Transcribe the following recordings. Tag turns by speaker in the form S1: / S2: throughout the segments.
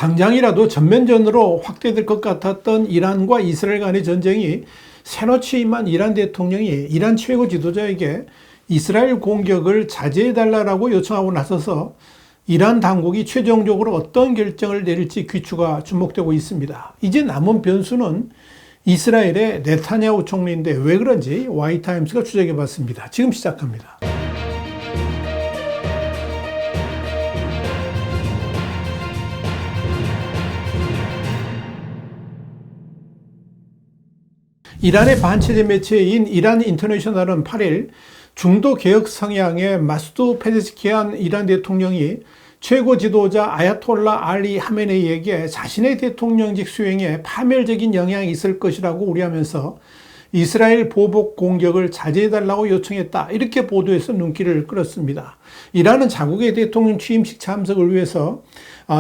S1: 당장이라도 전면전으로 확대될 것 같았던 이란과 이스라엘 간의 전쟁이 새로 취임한 이란 대통령이 이란 최고 지도자에게 이스라엘 공격을 자제해달라고 요청하고 나서서 이란 당국이 최종적으로 어떤 결정을 내릴지 귀추가 주목되고 있습니다. 이제 남은 변수는 이스라엘의 네타냐후 총리인데 왜 그런지 와이타임스가 추적해 봤습니다. 지금 시작합니다. 이란의 반체제 매체인 이란 인터내셔널은 8일 중도 개혁 성향의 마수드 페제스키안 이란 대통령이 최고 지도자 아야톨라 알리 하메네이에게 자신의 대통령직 수행에 파멸적인 영향이 있을 것이라고 우려하면서 이스라엘 보복 공격을 자제해달라고 요청했다. 이렇게 보도해서 눈길을 끌었습니다. 이란은 자국의 대통령 취임식 참석을 위해서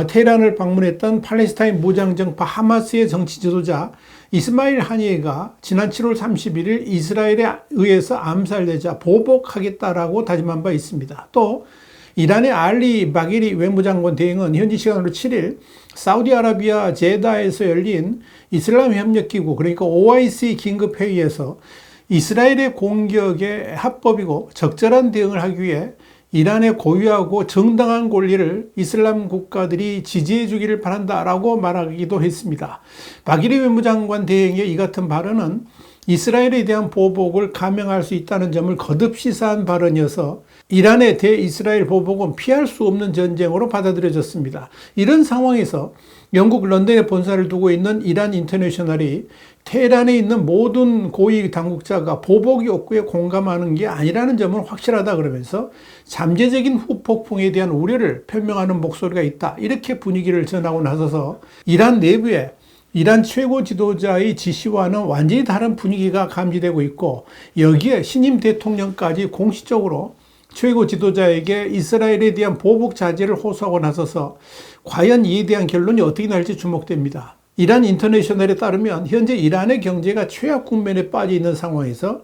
S1: 테헤란을 방문했던 팔레스타인 무장정파 하마스의 정치 지도자 이스마일 하니에가 지난 7월 31일 이스라엘에 의해서 암살되자 보복하겠다라고 다짐한 바 있습니다. 또 이란의 알리 바게리 외무장관 대행은 현지 시간으로 7일 사우디아라비아 제다에서 열린 이슬람 협력기구 그러니까 OIC 긴급회의에서 이스라엘의 공격에 합법이고 적절한 대응을 하기 위해 이란의 고유하고 정당한 권리를 이슬람 국가들이 지지해 주기를 바란다라고 말하기도 했습니다. 바게리 외무장관 대행의 이 같은 발언은 이스라엘에 대한 보복을 감행할 수 있다는 점을 거듭 시사한 발언이어서 이란의 대이스라엘 보복은 피할 수 없는 전쟁으로 받아들여졌습니다. 이런 상황에서 영국 런던에 본사를 두고 있는 이란 인터내셔널이 테헤란에 있는 모든 고위 당국자가 보복 욕구에 공감하는 게 아니라는 점은 확실하다 그러면서 잠재적인 후폭풍에 대한 우려를 표명하는 목소리가 있다. 이렇게 분위기를 전하고 나서서 이란 내부에 이란 최고 지도자의 지시와는 완전히 다른 분위기가 감지되고 있고 여기에 신임 대통령까지 공식적으로 최고 지도자에게 이스라엘에 대한 보복 자제를 호소하고 나서서 과연 이에 대한 결론이 어떻게 날지 주목됩니다. 이란 인터내셔널에 따르면 현재 이란의 경제가 최악 국면에 빠져 있는 상황에서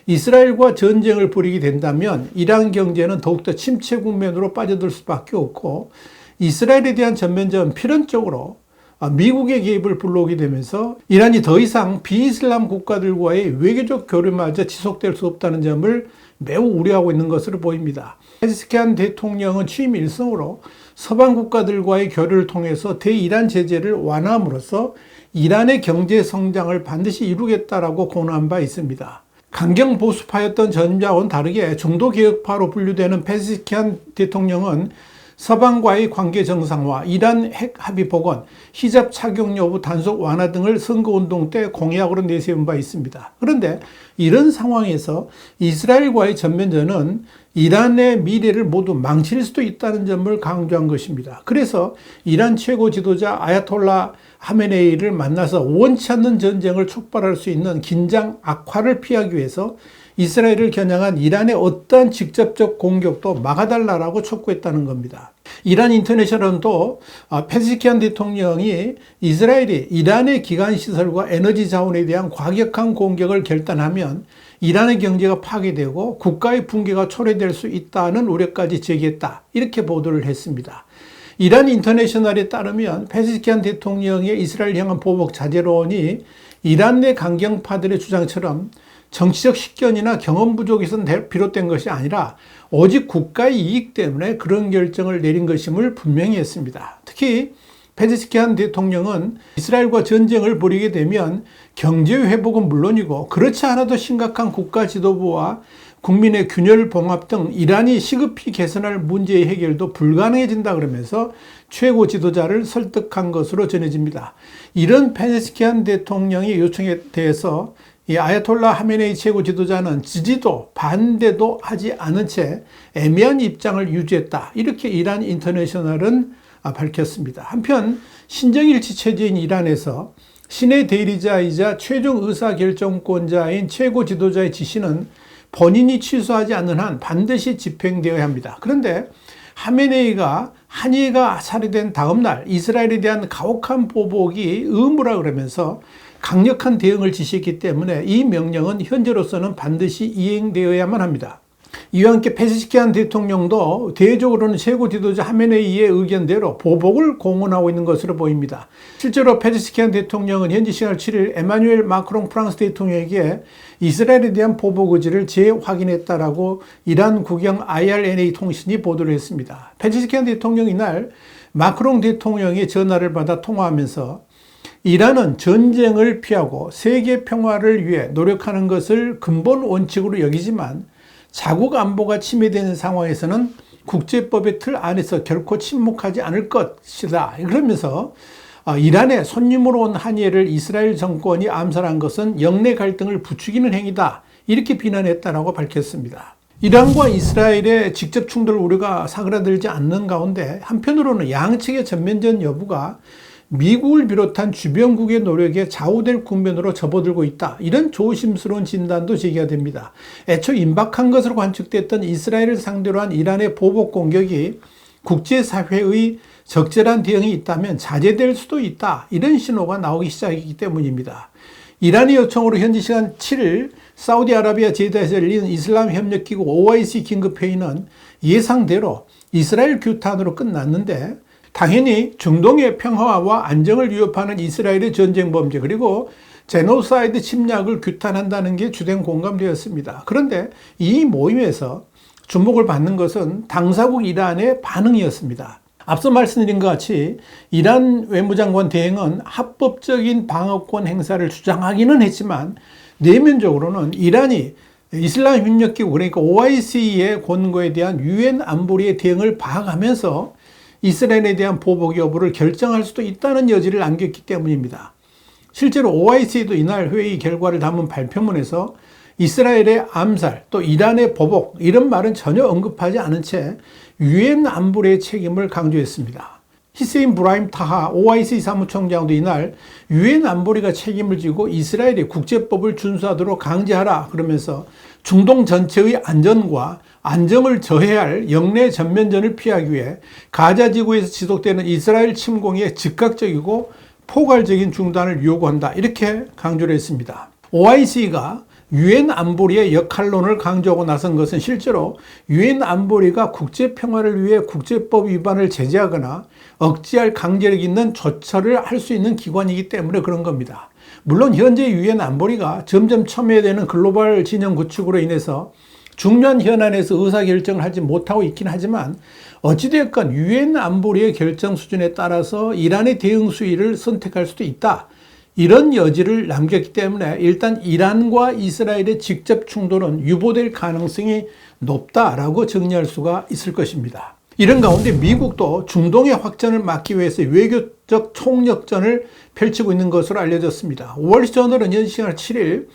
S1: 이스라엘과 전쟁을 벌이게 된다면 이란 경제는 더욱더 침체 국면으로 빠져들 수밖에 없고 이스라엘에 대한 전면전 필연적으로 미국의 개입을 불러오게 되면서 이란이 더 이상 비이슬람 국가들과의 외교적 교류마저 지속될 수 없다는 점을 매우 우려하고 있는 것으로 보입니다. 페제스키안 대통령은 취임 일성으로 서방 국가들과의 교류를 통해서 대이란 제재를 완화함으로써 이란의 경제 성장을 반드시 이루겠다라고 권유한 바 있습니다. 강경 보수파였던 전자와는 다르게 중도 개혁파로 분류되는 페제스키안 대통령은 서방과의 관계 정상화, 이란 핵 합의 복원, 히잡 착용 여부 단속 완화 등을 선거운동 때 공약으로 내세운 바 있습니다. 그런데 이런 상황에서 이스라엘과의 전면전은 이란의 미래를 모두 망칠 수도 있다는 점을 강조한 것입니다. 그래서 이란 최고 지도자 아야톨라 하메네이를 만나서 원치 않는 전쟁을 촉발할 수 있는 긴장 악화를 피하기 위해서 이스라엘을 겨냥한 이란의 어떠한 직접적 공격도 막아달라고 촉구했다는 겁니다. 이란 인터내셔널도 페제스키안 대통령이 이스라엘이 이란의 기관시설과 에너지 자원에 대한 과격한 공격을 결단하면 이란의 경제가 파괴되고 국가의 붕괴가 초래될 수 있다는 우려까지 제기했다. 이렇게 보도를 했습니다. 이란 인터내셔널에 따르면 페제스키안 대통령의 이스라엘 향한 보복 자제론이 이란 내 강경파들의 주장처럼 정치적 식견이나 경험 부족에서 비롯된 것이 아니라 오직 국가의 이익 때문에 그런 결정을 내린 것임을 분명히 했습니다. 특히 페제스키안 대통령은 이스라엘과 전쟁을 벌이게 되면 경제 회복은 물론이고 그렇지 않아도 심각한 국가 지도부와 국민의 균열 봉합 등 이란이 시급히 개선할 문제의 해결도 불가능해진다 그러면서 최고 지도자를 설득한 것으로 전해집니다. 이런 페제스키안 대통령의 요청에 대해서 이 아야톨라 하메네이 최고 지도자는 지지도 반대도 하지 않은 채 애매한 입장을 유지했다. 이렇게 이란 인터내셔널은 밝혔습니다. 한편 신정일치 체제인 이란에서 신의 대리자이자 최종 의사결정권자인 최고 지도자의 지시는 본인이 취소하지 않는 한 반드시 집행되어야 합니다. 그런데 하메네이가 하니에가 살해된 다음 날 이스라엘에 대한 가혹한 보복이 의무라 그러면서 강력한 대응을 지시했기 때문에 이 명령은 현재로서는 반드시 이행되어야만 합니다. 이와 함께 페제시키안 대통령도 대외적으로는 최고 지도자 하메네이의 의견대로 보복을 공언하고 있는 것으로 보입니다. 실제로 페제시키안 대통령은 현지 시간 7일 에마뉴엘 마크롱 프랑스 대통령에게 이스라엘에 대한 보복 의지를 재확인했다라고 이란 국영 IRNA 통신이 보도를 했습니다. 페제시키안 대통령이 이날 마크롱 대통령의 전화를 받아 통화하면서 이란은 전쟁을 피하고 세계 평화를 위해 노력하는 것을 근본 원칙으로 여기지만 자국 안보가 침해되는 상황에서는 국제법의 틀 안에서 결코 침묵하지 않을 것이다. 그러면서 이란의 손님으로 온 한예를 이스라엘 정권이 암살한 것은 영내 갈등을 부추기는 행위다. 이렇게 비난했다라고 밝혔습니다. 이란과 이스라엘의 직접 충돌 우려가 사그라들지 않는 가운데 한편으로는 양측의 전면전 여부가 미국을 비롯한 주변국의 노력에 좌우될 국면으로 접어들고 있다. 이런 조심스러운 진단도 제기가 됩니다. 애초 임박한 것으로 관측됐던 이스라엘을 상대로 한 이란의 보복 공격이 국제사회의 적절한 대응이 있다면 자제될 수도 있다. 이런 신호가 나오기 시작했기 때문입니다. 이란의 요청으로 현지 시간 7일 사우디아라비아 제다에서 열린 이슬람협력기구 OIC 긴급회의는 예상대로 이스라엘 규탄으로 끝났는데 당연히 중동의 평화와 안정을 위협하는 이스라엘의 전쟁 범죄 그리고 제노사이드 침략을 규탄한다는 게 주된 공감되었습니다. 그런데 이 모임에서 주목을 받는 것은 당사국 이란의 반응이었습니다. 앞서 말씀드린 것 같이 이란 외무장관 대행은 합법적인 방어권 행사를 주장하기는 했지만 내면적으로는 이란이 이슬람 협력기구 그러니까 OIC의 권고에 대한 유엔 안보리의 대응을 봐가면서 이스라엘에 대한 보복 여부를 결정할 수도 있다는 여지를 남겼기 때문입니다. 실제로 OIC도 이날 회의 결과를 담은 발표문에서 이스라엘의 암살 또 이란의 보복 이런 말은 전혀 언급하지 않은 채 유엔 안보리의 책임을 강조했습니다. 히세인 브라임 타하 OIC 사무총장도 이날 유엔 안보리가 책임을 지고 이스라엘이 국제법을 준수하도록 강제하라 그러면서 중동 전체의 안전과 안정을 저해할 영내 전면전을 피하기 위해 가자 지구에서 지속되는 이스라엘 침공의 즉각적이고 포괄적인 중단을 요구한다. 이렇게 강조를 했습니다. OIC가 유엔 안보리의 역할론을 강조하고 나선 것은 실제로 유엔 안보리가 국제 평화를 위해 국제법 위반을 제재하거나 억제할 강제력 있는 조처를 할 수 있는 기관이기 때문에 그런 겁니다. 물론 현재 유엔 안보리가 점점 첨예되는 글로벌 진영 구축으로 인해서 중요한 현안에서 의사결정을 하지 못하고 있긴 하지만 어찌되었건 유엔 안보리의 결정 수준에 따라서 이란의 대응 수위를 선택할 수도 있다. 이런 여지를 남겼기 때문에 일단 이란과 이스라엘의 직접 충돌은 유보될 가능성이 높다라고 정리할 수가 있을 것입니다. 이런 가운데 미국도 중동의 확전을 막기 위해서 외교적 총력전을 펼치고 있는 것으로 알려졌습니다. 월스트저널은 현지 시간 7일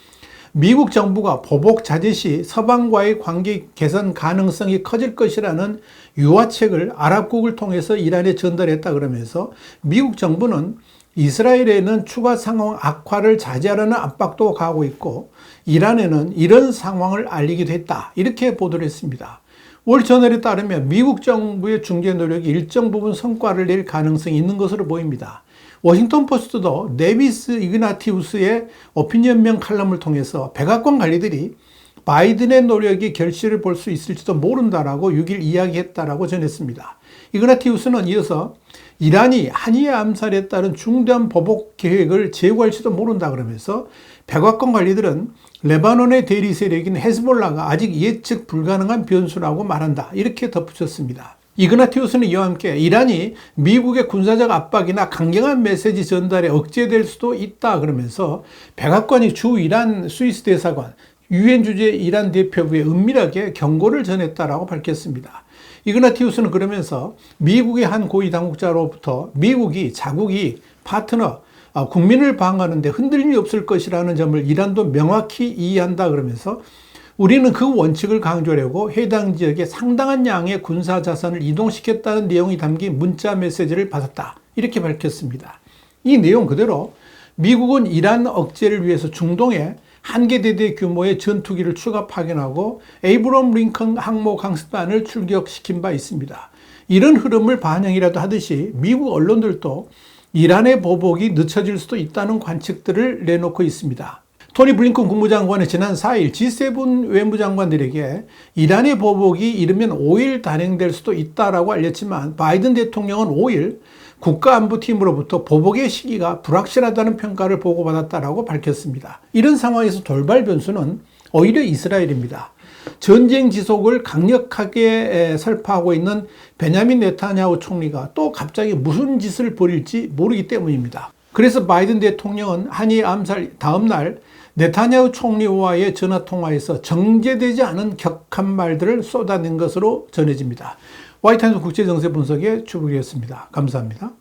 S1: 미국 정부가 보복 자제 시 서방과의 관계 개선 가능성이 커질 것이라는 유화책을 아랍국을 통해서 이란에 전달했다 그러면서 미국 정부는 이스라엘에는 추가 상황 악화를 자제하라는 압박도 가하고 있고 이란에는 이런 상황을 알리기도 했다. 이렇게 보도를 했습니다. 월저널에 따르면 미국 정부의 중재 노력이 일정 부분 성과를 낼 가능성이 있는 것으로 보입니다. 워싱턴 포스트도 네비스 이그나티우스의 오피니언명 칼럼을 통해서 백악관 관리들이 바이든의 노력이 결실을 볼 수 있을지도 모른다라고 6일 이야기했다라고 전했습니다. 이그나티우스는 이어서 이란이 한이의 암살에 따른 중대한 보복 계획을 제고할지도 모른다 그러면서 백악관 관리들은 레바논의 대리 세력인 헤즈볼라가 아직 예측 불가능한 변수라고 말한다. 이렇게 덧붙였습니다. 이그나티우스는 이와 함께 이란이 미국의 군사적 압박이나 강경한 메시지 전달에 억제될 수도 있다 그러면서 백악관이 주 이란 스위스 대사관, 유엔 주재 이란 대표부에 은밀하게 경고를 전했다라고 밝혔습니다. 이그나티우스는 그러면서 미국의 한 고위 당국자로부터 미국이 자국이 파트너, 국민을 방어하는 데 흔들림이 없을 것이라는 점을 이란도 명확히 이해한다 그러면서 우리는 그 원칙을 강조하려고 해당 지역에 상당한 양의 군사 자산을 이동시켰다는 내용이 담긴 문자 메시지를 받았다. 이렇게 밝혔습니다. 이 내용 그대로 미국은 이란 억제를 위해서 중동에 한 개 대대 규모의 전투기를 추가 파견하고 에이브럼 링컨 항모 강습단을 출격시킨 바 있습니다. 이런 흐름을 반영이라도 하듯이 미국 언론들도 이란의 보복이 늦춰질 수도 있다는 관측들을 내놓고 있습니다. 토니 블링컨 국무장관은 지난 4일 G7 외무장관들에게 이란의 보복이 이르면 5일 단행될 수도 있다라고 알렸지만 바이든 대통령은 5일 국가안보팀으로부터 보복의 시기가 불확실하다는 평가를 보고받았다라고 밝혔습니다. 이런 상황에서 돌발 변수는 오히려 이스라엘입니다. 전쟁 지속을 강력하게 설파하고 있는 베냐민 네타냐후 총리가 또 갑자기 무슨 짓을 벌일지 모르기 때문입니다. 그래서 바이든 대통령은 한일 암살 다음 날 네타냐후 총리와의 전화통화에서 정제되지 않은 격한 말들을 쏟아낸 것으로 전해집니다. 화이트하우스 국제정세 분석의 주북이었습니다. 감사합니다.